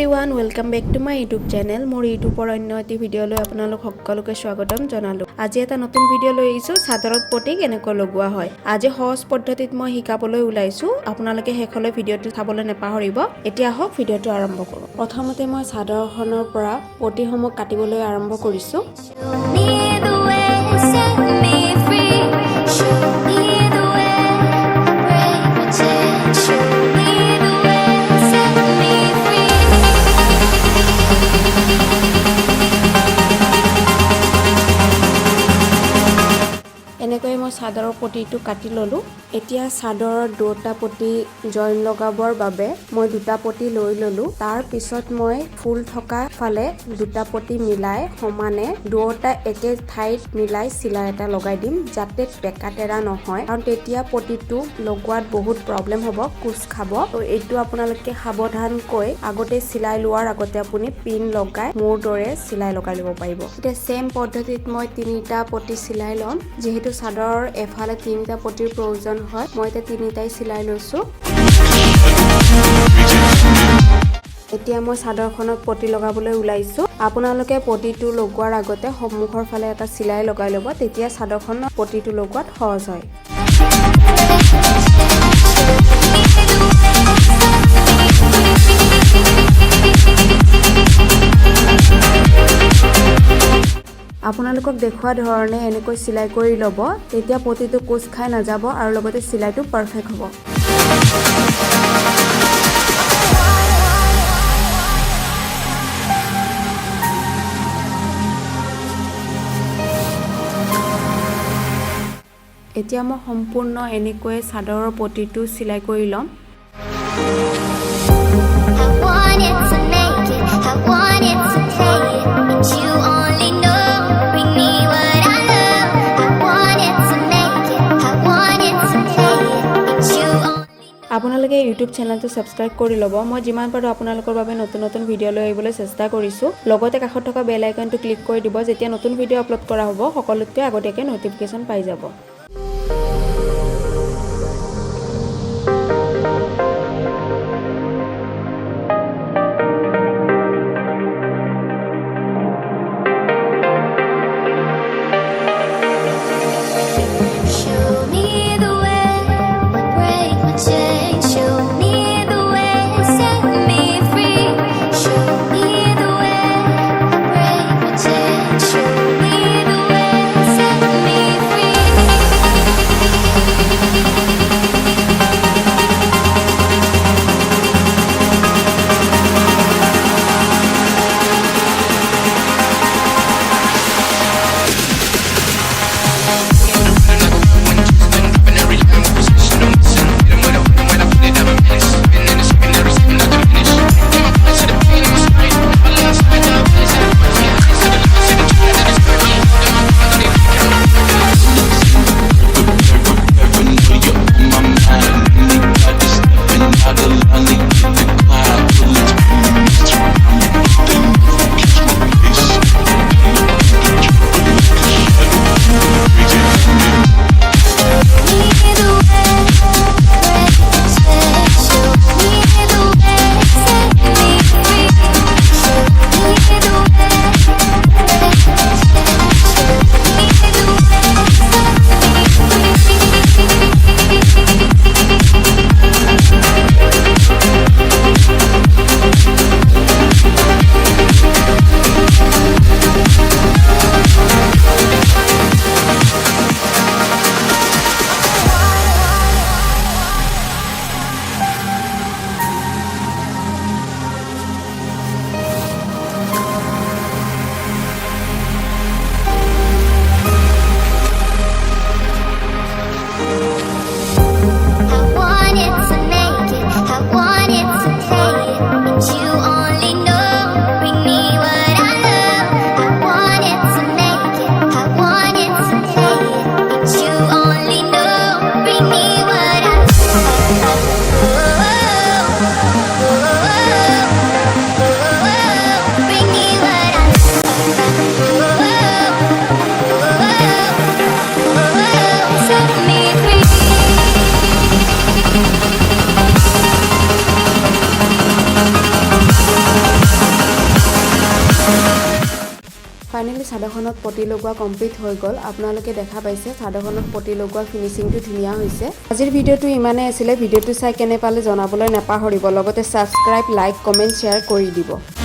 everyone, welcome back to my YouTube channel. More YouTube or অন্য এটি video লৈ আপোনালোক সকলোকে স্বাগতম জনালো। আজি এটা নতুন ভিডিও লৈ আহিছো সাদৰত পটি কেনেকৈ লগোৱা হয়। আজি সহজ পদ্ধতিত মই শিকাবলৈ ওলাইছো। আপোনালোকে হেকলৈ ভিডিওটো চাবলৈ নেপাহৰিব। এতিয়া আহক ভিডিওটো আৰম্ভ কৰো। প্ৰথমতে মই সাদৰখনৰ পৰা পটিসমূহ কাটিবলৈ আৰম্ভ কৰিছো। এনেকৈ মই সাদৰৰ পটিটো কাটি ললো। এতিয়া সাদৰৰ দুটা পটি জইন লগাবৰ বাবে মই দুটা পটি লৈ ললো। তাৰ পিছত মই ফুল থকা ফালে দুটা পটি মিলাই সমানে দুটা একে ঠাইত মিলাই চিলাই এটা লগাই দিম যাতে বেকাটেৰা নহয়, কাৰণ তেতিয়া পটিটো লগোৱাত বহুত প্ৰবলেম হ'ব, কুচ খাব। তো এইটো আপোনালোকে সাৱধানকৈ আগতে চিলাই লোৱাৰ আগতে আপুনি পিন লগাই মোৰ দৰে চিলাই লগাই ল'ব পাৰিব। এতিয়া সেম পদ্ধতিত মই তিনিটা পটি চিলাই ল'ম। যেহেতু সাদৰৰ এফালে তিনিটা পটিৰ প্ৰয়োজন হয়, মই এতিয়া তিনিটাই চিলাই লৈছো। এতিয়া মই সাদৰখনত পটি লগাবলৈ ওলাইছো। আপোনালোকে পটিটো লগোৱাৰ আগতে সন্মুখৰ ফালে এটা চিলাই লগাই ল'ব, তেতিয়া সাদৰখনত পটিটো লগোৱাত সহজ হয়। আপোনালোকক দেখুৱা ধৰণে এনেকৈ চিলাই কৰি ল'ব, তেতিয়া পটিটো কোচ খাই নাযাব আৰু লগতে চিলাইটো পাৰফেক্ট হ'ব। এতিয়া মই সম্পূৰ্ণ এনেকৈ সাদৰৰ পটিটো চিলাই কৰি ল'ম। আপোনালোকে ইউটিউব চেনেলটো সাবস্ক্ৰাইব কৰি ল'ব। মই যিমান পাৰো আপোনালোকৰ বাবে নতুন নতুন ভিডিও লৈ আহিবলৈ চেষ্টা কৰিছো। লগতে কাষত থকা বেল আইকনটো ক্লিক কৰি দিব, যেতিয়া নতুন ভিডিও আপলোড কৰা হ'ব সকলোতকৈ আগতীয়াকৈ নটিফিকেশ্যন পাই যাব। ফাইনালি চাদৰখনত পটি লগোৱা কমপ্লিট হৈ গ'ল আপোনালোকে দেখা পাইছে চাদৰখনত পটি লগোৱা ফিনিচিংটো ধুনীয়া হৈছে আজিৰ ভিডিঅ'টো ইমানেই আছিলে ভিডিঅ'টো চাই কেনে পালে জনাবলৈ নাপাহৰিব লগতে সাবস্ক্ৰাইব লাইক কমেন্ট শ্বেয়াৰ কৰি দিব